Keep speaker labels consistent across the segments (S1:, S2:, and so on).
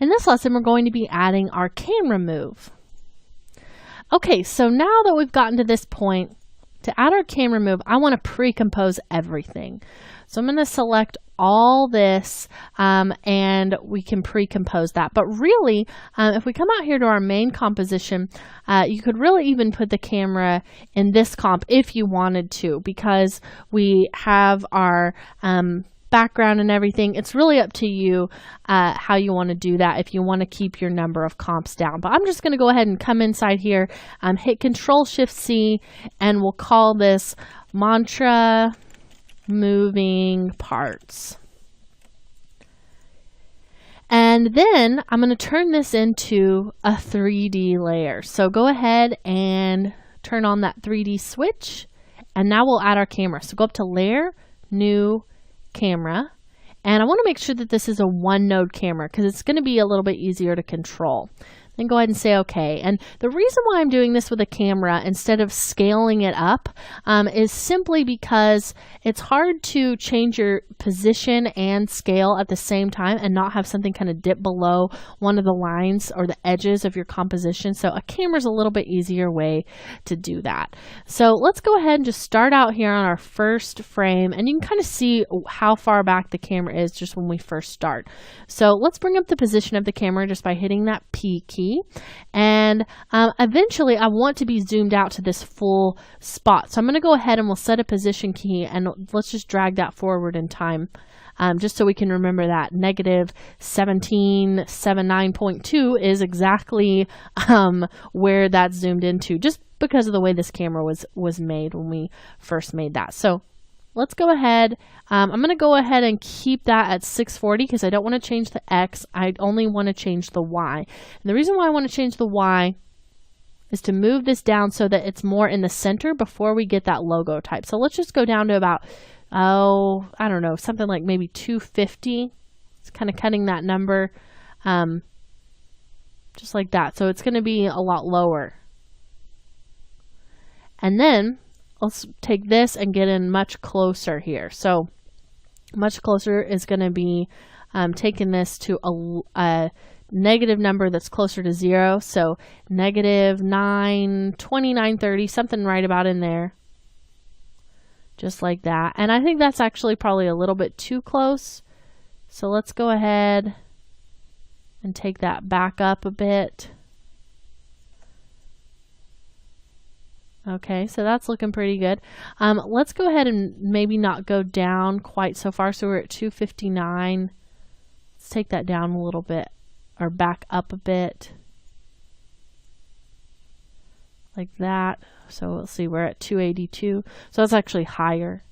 S1: In this lesson, we're going to be adding our camera move. Okay, so now that we've gotten to this point, to add our camera move, I want to pre-compose everything. So I'm going to select all this and we can pre-compose that. But really, if we come out here to our main composition, you could really even put the camera in this comp if you wanted to, because we have our background and everything. It's really up to you how you want to do that, if you want to keep your number of comps down. But I'm just going to go ahead and come inside here, hit Control-Shift-C, and we'll call this mantra moving parts. And then I'm going to turn this into a 3D layer. So go ahead and turn on that 3D switch, and now we'll add our camera. So go up to Layer, New, Camera, and I want to make sure that this is a one node camera because it's going to be a little bit easier to control. Then go ahead and say OK. And the reason why I'm doing this with a camera instead of scaling it up is simply because it's hard to change your position and scale at the same time and not have something kind of dip below one of the lines or the edges of your composition. So a camera is a little bit easier way to do that. So let's go ahead and just start out here on our first frame, and you can kind of see how far back the camera is just when we first start. So let's bring up the position of the camera just by hitting that P key. And eventually I want to be zoomed out to this full spot. So I'm going to go ahead and we'll set a position key, and let's just drag that forward in time. Just so we can remember that negative 1779.2 is exactly where that's zoomed into, just because of the way this camera was made when we first made that. So let's go ahead. I'm going to go ahead and keep that at 640 because I don't want to change the X. I only want to change the Y. And the reason why I want to change the Y is to move this down so that it's more in the center before we get that logo type. So let's just go down to about, I don't know, something like maybe 250. It's kind of cutting that number just like that. So it's going to be a lot lower. And then let's take this and get in much closer here. So much closer is going to be taking this to a negative number that's closer to 0. So negative 920, 930, something right about in there. Just like that. And I think that's actually probably a little bit too close. So let's go ahead and take that back up a bit. Okay, so that's looking pretty good. Let's go ahead and maybe not go down quite so far. So we're at 259. Let's take that down a little bit, or back up a bit. Like that. So let's see, we're at 282. So that's actually higher.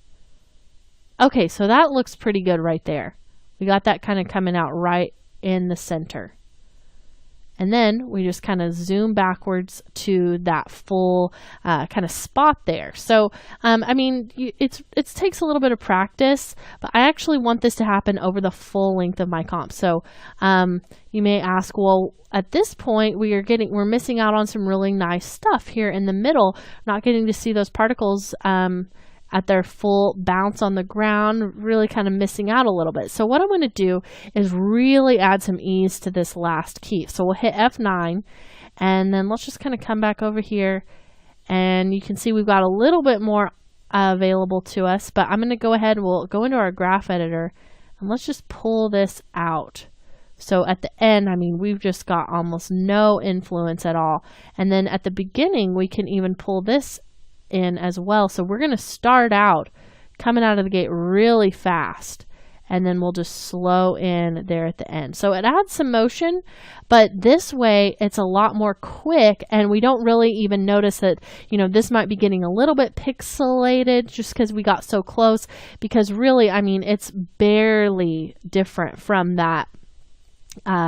S1: Okay, so that looks pretty good right there. We got that kind of coming out right in the center. And then we just kind of zoom backwards to that full kind of spot there. So, I mean, it takes a little bit of practice, but I actually want this to happen over the full length of my comp. So you may ask, well, at this point we're missing out on some really nice stuff here in the middle, not getting to see those particles at their full bounce on the ground, really kind of missing out a little bit. So what I'm going to do is really add some ease to this last key. So we'll hit F9, and then let's just kind of come back over here, and you can see we've got a little bit more available to us, but I'm going to go ahead, we'll go into our graph editor, and let's just pull this out. So at the end, I mean, we've just got almost no influence at all. And then at the beginning, we can even pull this in as well. So we're going to start out coming out of the gate really fast, and then we'll just slow in there at the end. So it adds some motion, but this way it's a lot more quick, and we don't really even notice that, you know, this might be getting a little bit pixelated just because we got so close, because really, I mean, it's barely different from that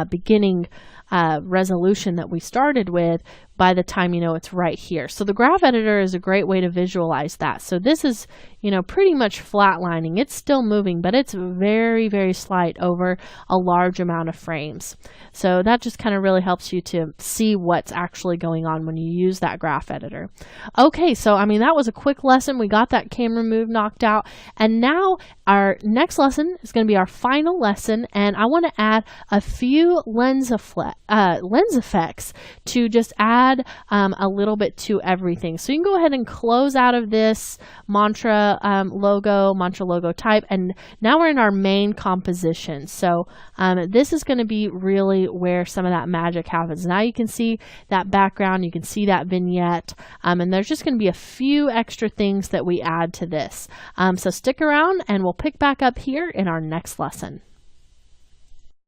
S1: beginning resolution that we started with by the time you know it's right here. So the graph editor is a great way to visualize that. So this is, you know, pretty much flatlining. It's still moving, but it's very, very slight over a large amount of frames. So that just kind of really helps you to see what's actually going on when you use that graph editor. Okay, so I mean, that was a quick lesson. We got that camera move knocked out. And now our next lesson is going to be our final lesson. And I want to add a few lens effects to just add a little bit to everything. So you can go ahead and close out of this mantra logo type, and now we're in our main composition. So this is going to be really where some of that magic happens. Now you can see that background, you can see that vignette, and there's just going to be a few extra things that we add to this. So stick around and we'll pick back up here in our next lesson.